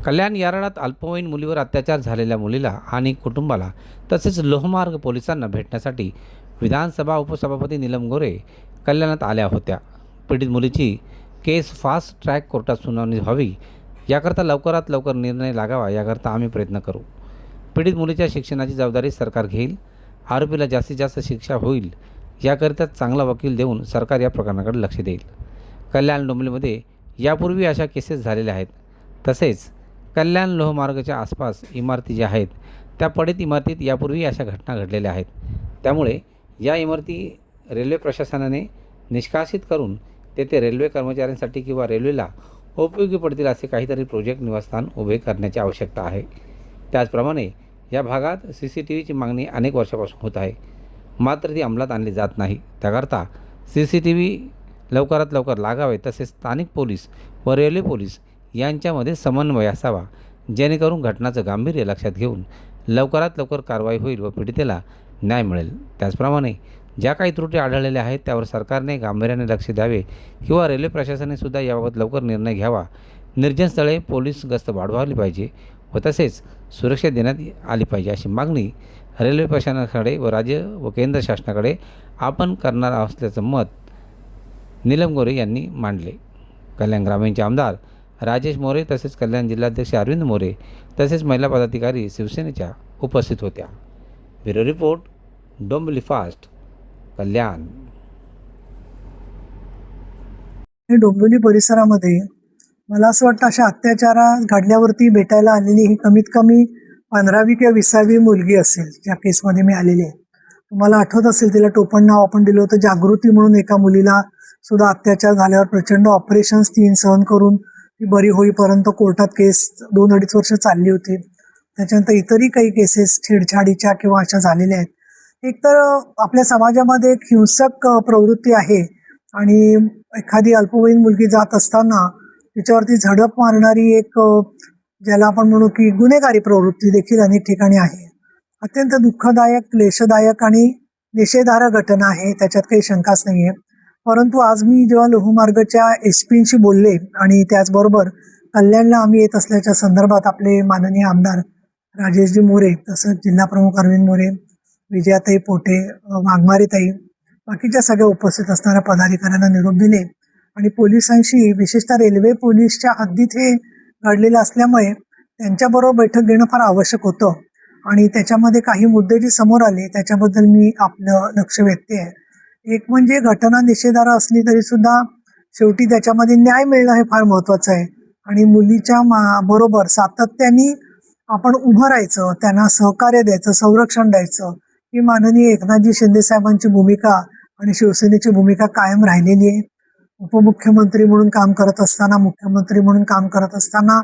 कल्याण यार्डात अल्पवयीन मुलीवर अत्याचार झालेल्या मुलीला आणि कुटुंबाला तसेच लोहमार्ग पोलिसांना भेटण्यासाठी विधानसभा उपसभापती नीलम गोरे कल्याणात आल्या होत्या. पीडित मुलीची केस फास्ट ट्रॅक कोर्टात सुनावणी व्हावी याकरता लवकरात लवकर निर्णय लागावा याकरता आम्ही प्रयत्न करू. पीडित मुलीच्या शिक्षणाची जबाबदारी सरकार घेईल. आरोपीला जास्तीत जास्त शिक्षा होईल याकरिता चांगला वकील देऊन सरकार या प्रकरणाकडे लक्ष देईल. कल्याण डोंबिवलीमध्ये यापूर्वी अशा केसेस झालेल्या आहेत. तसेच कल्याण लोहमार्गाच्या आसपास इमारती ज्या आहेत त्या पडीत इमारतीत यापूर्वी अशा घटना घडलेल्या आहेत. त्यामुळे या इमारती रेल्वे प्रशासनाने निष्कासित करून तेथे रेल्वे कर्मचाऱ्यांसाठी किंवा रेल्वेला उपयोगी पडतील असे काहीतरी प्रोजेक्ट निवासस्थान उभे करण्याची आवश्यकता आहे. त्याचप्रमाणे या भागात CCTVची मागणी अनेक वर्षापासून होत आहे, मात्र ती अंमलात आणली जात नाही. त्याकरता CCTV लवकरात लवकर लागावे. तसेच स्थानिक पोलीस व रेल्वे पोलीस यांच्यामध्ये समन्वय असावा, जेणेकरून घटनाचं गांभीर्य लक्षात घेऊन लवकरात लवकर कारवाई होईल व पीडितेला न्याय मिळेल. त्याचप्रमाणे ज्या काही त्रुटी आढळलेल्या आहेत त्यावर सरकारने गांभीर्याने लक्ष द्यावे किंवा रेल्वे प्रशासनाने सुद्धा याबाबत लवकर निर्णय घ्यावा. निर्जन स्थळे पोलीस गस्त वाढवावी पाहिजे व तसेच सुरक्षा देण्यात आली पाहिजे अशी मागणी रेल्वे प्रशासनाकडे व राज्य व केंद्र शासनाकडे आपण करणार असल्याचं मत नीलम गोरे यांनी मांडले. कल्याण ग्रामीणचे आमदार राजेश मोरे तसेच कल्याण जिल्हाध्यक्ष अरविंद मोरे तसेच महिला पदाधिकारी शिवसेनेच्या उपस्थित होत्या. ब्युरो रिपोर्ट, डोंबिवली फास्ट, कल्याण. डोंबिवली परिसरामध्ये मला असं वाटतं अशा अत्याचार घडल्यावरती भेटायला आलेली ही कमीत कमी 15वी किंवा 20वी मुलगी असेल ज्या केसमध्ये मी आलेली आहे. तुम्हाला आठवत असेल तिला टोपण नाव आपण दिलं होतं. जागृती म्हणून एका मुलीला सुद्धा अत्याचार झाल्यावर प्रचंड ऑपरेशन्स 3 सहन करून ती बरी होईपर्यंत कोर्टात केस 2-2.5 वर्ष चालली होती. त्याच्यानंतर इतरही काही केसेस छेडछाडीच्या किंवा अशा झालेल्या आहेत. एक तर आपल्या समाजामध्ये एक हिंसक प्रवृत्ती आहे आणि एखादी अल्पवयीन मुलगी जात असताना तिच्यावरती झडप मारणारी एक ज्याला आपण म्हणू की गुन्हेगारी प्रवृत्ती देखील अनेक ठिकाणी आहे. अत्यंत दुःखदायक, क्लेशदायक आणि निषेधार्ह घटना आहे, त्याच्यात काही शंकाच नाही आहे. परंतु आज मी जेव्हा लोहमार्गच्या SP-शी बोलले आणि त्याचबरोबर कल्याणला आम्ही येत असल्याच्या संदर्भात आपले माननीय आमदार राजेशजी मोरे तसंच जिल्हाप्रमुख अरविंद मोरे, विजयाताई पोटे, वाघमारेताई, बाकीच्या सगळ्या उपस्थित असणाऱ्या पदाधिकाऱ्यांना निरोप दिले आणि पोलिसांशी, विशेषतः रेल्वे पोलीसच्या हद्दीत हे घडलेलं असल्यामुळे त्यांच्याबरोबर बैठक घेणं फार आवश्यक होतं आणि त्याच्यामध्ये काही मुद्दे जे समोर आले त्याच्याबद्दल मी आपलं लक्ष वेधते आहे. एक म्हणजे घटना निषेधार्ह असली तरी सुद्धा शेवटी त्याच्यामध्ये न्याय मिळणं हे फार महत्त्वाचं आहे आणि मुलीच्या बरोबर सातत्याने आपण उभं राहायचं, त्यांना सहकार्य द्यायचं, संरक्षण द्यायचं. ही माननीय एकनाथजी शिंदे साहेबांची भूमिका आणि शिवसेनेची भूमिका कायम राहिलेली आहे. उपमुख्यमंत्री म्हणून काम करत असताना, मुख्यमंत्री म्हणून काम करत असताना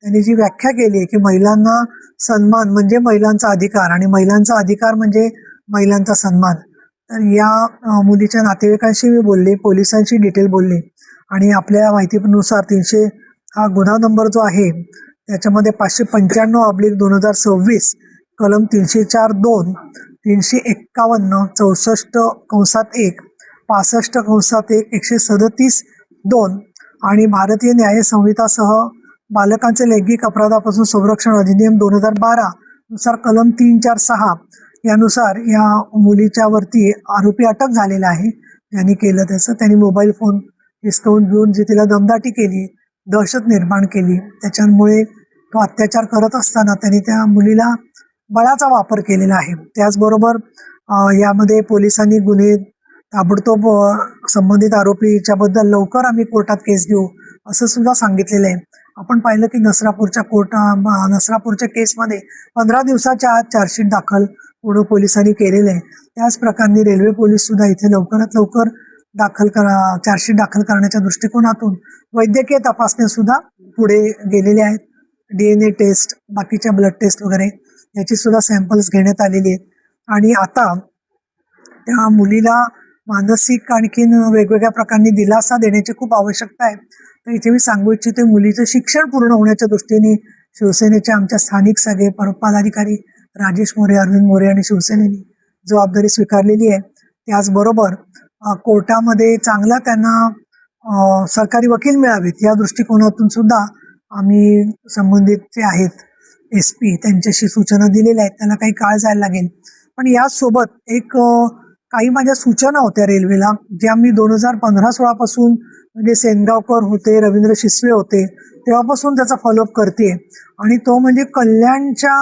त्यांनी जी व्याख्या केली आहे की महिलांना सन्मान म्हणजे महिलांचा अधिकार आणि महिलांचा अधिकार म्हणजे महिलांचा सन्मान. तर या मुलीच्या नातेवाईकांशी मी बोलले, पोलिसांशी डिटेल बोलले आणि आपल्या माहितीनुसार 300 हा गुन्हा नंबर जो आहे त्याच्यामध्ये 595/2026 कलम 304(2), 351, 64(1), 65(1), 137(2) आणि भारतीय न्याय संहितासह बालकांचे लैंगिक अपराधापासून संरक्षण अधिनियम 2012 नुसार कलम 346 यानुसार या मुलीच्या वरती आरोपी अटक झालेला आहे. ज्यांनी केलं त्याचं, त्यांनी मोबाईल फोन हिसकावून घेऊन जी तिला दमदाटी केली, दहशत निर्माण केली, त्याच्यामुळे तो अत्याचार करत असताना त्यांनी त्या मुलीला बळाचा वापर केलेला आहे. त्याचबरोबर यामध्ये पोलिसांनी गुन्हे ताबडतोब संबंधित आरोपीच्याबद्दल लवकर आम्ही कोर्टात केस घेऊ असं सुद्धा सांगितलेलं आहे. आपण पाहिलं की नसरापूरच्या केसमध्ये 15 दिवसाच्या आत चार्जशीट दाखल पुणे पोलिसांनी केलेलं आहे. त्याच प्रकारे रेल्वे पोलीस सुद्धा इथे लवकरात लवकर चार्जशीट दाखल करण्याच्या दृष्टिकोनातून वैद्यकीय तपासण्या सुद्धा पुढे गेलेल्या आहेत. DNA टेस्ट, बाकीच्या ब्लड टेस्ट वगैरे याची सुद्धा सॅम्पल्स घेण्यात आलेली आहेत आणि आता त्या मुलीला मानसिक आणखीन वेगवेगळ्या प्रकारांनी दिलासा देण्याची खूप आवश्यकता आहे. तर इथे मी सांगू इच्छिते, मुलीचं शिक्षण पूर्ण होण्याच्या दृष्टीने शिवसेनेच्या आमच्या स्थानिक सगळे पदाधिकारी राजेश मोरे, अरविंद मोरे आणि शिवसेनेने जबाबदारी स्वीकारलेली आहे. त्याचबरोबर कोर्टामध्ये चांगला त्यांना सरकारी वकील मिळावेत या दृष्टिकोनातून सुद्धा आम्ही संबंधित जे आहेत SP त्यांच्याशी सूचना दिलेल्या आहेत. त्याला काही काळ जायला लागेल. पण यासोबत काही माझ्या सूचना होत्या रेल्वेला, ज्या मी 2015-16 पासून म्हणजे सेनगावकर होते, रवींद्र शिसवे होते, तेव्हापासून त्याचा फॉलोअप करते. आणि तो म्हणजे कल्याणच्या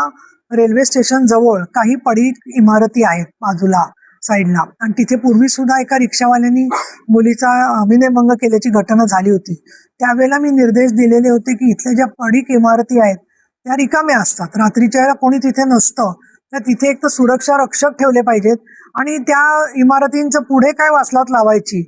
रेल्वे स्टेशन जवळ काही पडीक इमारती आहेत बाजूला साईडला, आणि तिथे पूर्वी सुद्धा एका रिक्षावाल्यानी मुलीचा विनयभंग केल्याची घटना झाली होती. त्यावेळेला मी निर्देश दिलेले होते की इथल्या ज्या पडीक इमारती आहेत त्या रिकाम्या असतात, रात्रीच्या वेळेला कोणी तिथे नसतं, तर तिथे एक तर सुरक्षा रक्षक ठेवले पाहिजेत आणि त्या इमारतींचं पुढे काय वासलात लावायची,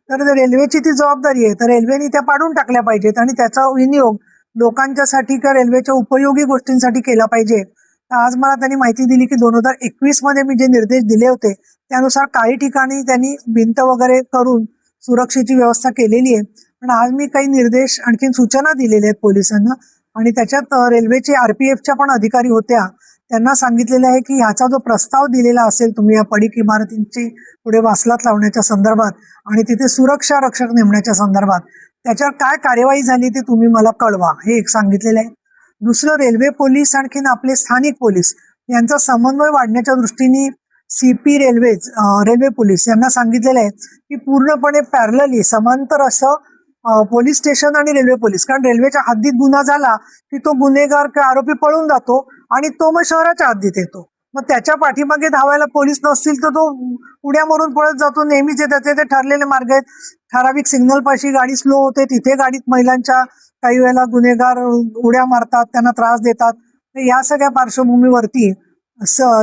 तर रेल्वेची ती जबाबदारी आहे. तर रेल्वेने त्या पाडून टाकल्या पाहिजेत आणि त्याचा विनियोग लोकांच्यासाठी किंवा रेल्वेच्या उपयोगी गोष्टींसाठी केला पाहिजे. तर आज मला त्यांनी माहिती दिली की 2021 मध्ये मी जे निर्देश दिले होते त्यानुसार काही ठिकाणी त्यांनी भिंत वगैरे करून सुरक्षेची व्यवस्था केलेली आहे. पण आज मी काही निर्देश आणखीन सूचना दिलेल्या आहेत पोलिसांना, आणि त्याच्यात रेल्वेचे RPFच्या पण अधिकारी होत्या, त्यांना सांगितलेलं आहे की ह्याचा जो प्रस्ताव दिलेला असेल तुम्ही या पडीक इमारतींची पुढे वासलात लावण्याच्या संदर्भात आणि तिथे सुरक्षा रक्षक नेमण्याच्या संदर्भात त्याच्यावर काय कार्यवाही झाली ते तुम्ही मला कळवा, हे एक सांगितलेलं आहे. दुसरं, रेल्वे पोलीस आणखीन आपले स्थानिक पोलीस यांचा समन्वय वाढण्याच्या दृष्टीने CP रेल्वे पोलीस यांना सांगितलेलं आहे की पूर्णपणे पॅरलली समांतर असं पोलीस स्टेशन आणि रेल्वे पोलीस, कारण रेल्वेच्या हद्दीत गुन्हा झाला की तो गुन्हेगार किंवा आरोपी पळून जातो आणि तो मग शहराच्या हद्दीत येतो. मग त्याच्या पाठीमागे धावायला पोलीस नसतील तर तो उड्या मारून पळत जातो. नेहमीच त्याचे ते ठरलेले मार्ग आहेत. ठराविक सिग्नल पाशी गाडी स्लो होते, तिथे गाडीत महिलांच्या काही वेळेला गुन्हेगार उड्या मारतात, त्यांना त्रास देतात. तर या सगळ्या पार्श्वभूमीवरती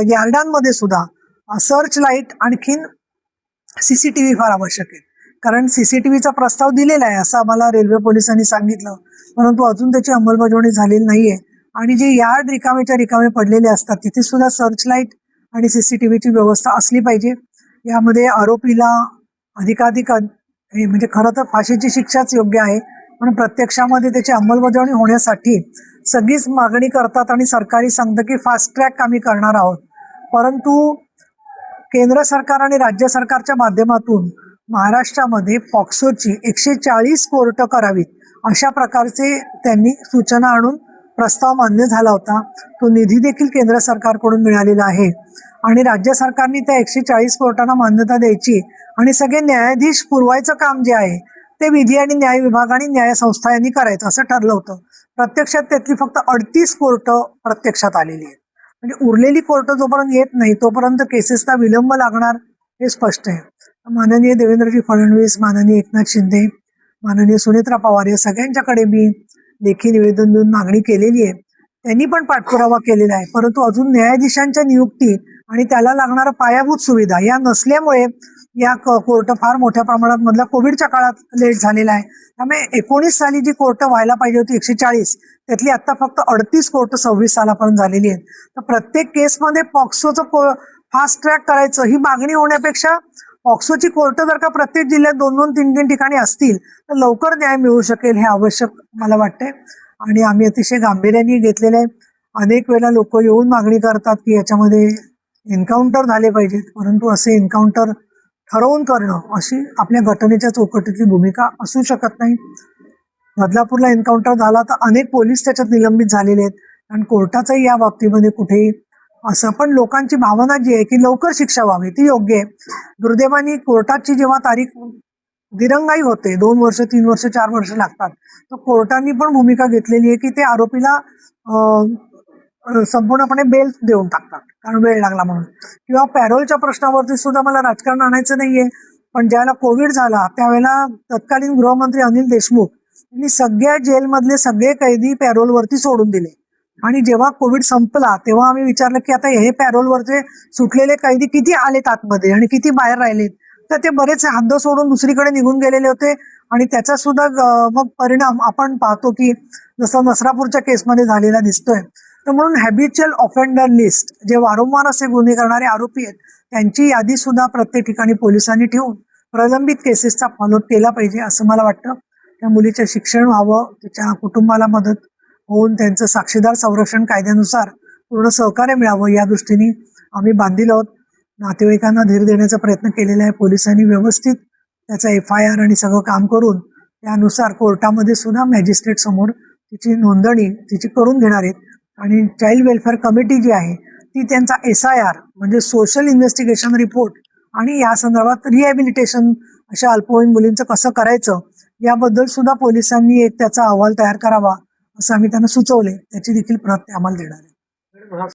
यार्डांमध्ये सुद्धा सर्च लाईट आणखीन CCTV फार आवश्यक आहे, कारण CCTVचा प्रस्ताव दिलेला आहे असं आम्हाला रेल्वे पोलिसांनी सांगितलं, परंतु अजून त्याची अंमलबजावणी झालेली नाहीये. आणि जे यार्ड रिकामे पडलेले असतात तिथे सुद्धा सर्च लाईट आणि CCTVची व्यवस्था असली पाहिजे. यामध्ये आरोपीला अधिकाधिक म्हणजे खरं तर फाशीची शिक्षाच योग्य आहे, पण प्रत्यक्षामध्ये त्याची अंमलबजावणी होण्यासाठी सगळीच मागणी करतात आणि सरकारी सांगतं की फास्ट ट्रॅक आम्ही करणार आहोत. परंतु केंद्र सरकार आणि राज्य सरकारच्या माध्यमातून महाराष्ट्रामध्ये पॉक्सोची 140 कोर्ट करावीत अशा प्रकारचे त्यांनी सूचना आणून प्रस्ताव मान्य झाला होता. तो निधी देखील केंद्र सरकारकडून मिळालेला आहे आणि राज्य सरकारने त्या 140 कोर्टांना मान्यता द्यायची आणि सगळे न्यायाधीश पुरवायचं काम जे आहे ते विधी आणि न्याय विभाग आणि न्याय संस्था यांनी करायचं असं ठरलं होतं. प्रत्यक्षात त्यातली फक्त 38 कोर्ट प्रत्यक्षात आलेली आहेत. म्हणजे उरलेली कोर्ट जोपर्यंत येत नाही तोपर्यंत केसेसला विलंब लागणार हे स्पष्ट आहे. माननीय देवेंद्रजी फडणवीस, माननीय एकनाथ शिंदे, माननीय सुनेत्रा पवार या सगळ्यांच्याकडे मी लेखी निवेदन देऊन मागणी केलेली आहे. त्यांनी पण पाठपुरावा केलेला आहे, परंतु अजून न्यायाधीशांच्या नियुक्ती आणि त्याला लागणाऱ्या पायाभूत सुविधा या नसल्यामुळे या कोर्ट फार मोठ्या प्रमाणात मधल्या कोविडच्या काळात लेट झालेला आहे. त्यामुळे 19 साली जी कोर्ट व्हायला पाहिजे होती 140, त्यातली आता फक्त 38 कोर्ट 26 सालापर्यंत झालेली आहेत. तर प्रत्येक केसमध्ये पॉक्सोचं फास्ट ट्रॅक करायचं ही मागणी होण्यापेक्षा पॉक्सोची कोर्ट जर का प्रत्येक जिल्ह्यात 2-2, 3-3 ठिकाणी असतील तर लवकर न्याय मिळू शकेल, हे आवश्यक मला वाटतंय आणि आम्ही अतिशय गांभीर्याने घेतलेलं आहे. अनेक वेळेला लोक येऊन मागणी करतात की याच्यामध्ये एन्काउंटर झाले पाहिजेत, परंतु असे एन्काउंटर ठरवून करणं अशी आपल्या घटनेच्या चौकटीतली भूमिका असू शकत नाही. बदलापूरला एन्काउंटर झाला तर अनेक पोलीस त्याच्यात निलंबित झालेले आहेत आणि कोर्टाचंही या बाबतीमध्ये कुठेही असं, पण लोकांची भावना जी आहे की लवकर शिक्षा व्हावी ती योग्य आहे. दुर्दैवाने कोर्टाची जेव्हा तारीख दिरंगाई होते, 2 वर्ष, 3 वर्ष, 4 वर्ष लागतात, तर कोर्टाने पण भूमिका घेतलेली आहे की ते आरोपीला संपूर्णपणे बेल देऊन टाकतात कारण वेळ लागला म्हणून. किंवा पॅरोलच्या प्रश्नावरती सुद्धा मला राजकारण आणायचं नाहीये, पण ज्यावेळेला कोविड झाला त्यावेळेला तत्कालीन गृहमंत्री अनिल देशमुख यांनी सगळ्या जेलमधले सगळे कैदी पॅरोलवरती सोडून दिले आणि जेव्हा कोविड संपला तेव्हा आम्ही विचारलं की आता हे पॅरोलवरचे सुटलेले कैदी किती आलेत आतमध्ये आणि किती बाहेर राहिलेत, तर ते बरेच हद्द सोडून दुसरीकडे निघून गेलेले होते आणि त्याचा सुद्धा मग परिणाम आपण पाहतो की जसं नसरापूरच्या केसमध्ये झालेला दिसतोय. तर म्हणून हॅबिच्युअल ऑफेंडर लिस्ट, जे वारंवार असे गुन्हे करणारे आरोपी आहेत त्यांची यादी सुद्धा प्रत्येक ठिकाणी पोलिसांनी ठेवून प्रलंबित केसेसचा फॉलोअप केला पाहिजे असं मला वाटतं. त्या मुलीचं शिक्षण व्हावं, तिच्या कुटुंबाला मदत होऊन त्यांचं साक्षीदार संरक्षण कायद्यानुसार पूर्ण सहकार्य मिळावं या दृष्टीने आम्ही बांधील आहोत. नातेवाईकांना धीर देण्याचा प्रयत्न केलेला आहे. पोलिसांनी व्यवस्थित त्याचा FIR आणि सगळं काम करून त्यानुसार कोर्टामध्ये सुद्धा मॅजिस्ट्रेट समोर तिची नोंदणी तिची करून घेणार आहेत आणि चाइल्ड वेलफेअर कमिटी जी आहे ती त्यांचा SIR म्हणजे सोशल इन्व्हेस्टिगेशन रिपोर्ट आणि या संदर्भात रिहॅबिलिटेशन अशा अल्पवयीन मुलींचं कसं करायचं याबद्दल सुद्धा पोलिसांनी एक त्याचा अहवाल तयार करावा असं आम्ही त्यांना सुचवले. त्याची देखील प्रत ते आम्हाला देणार आहे.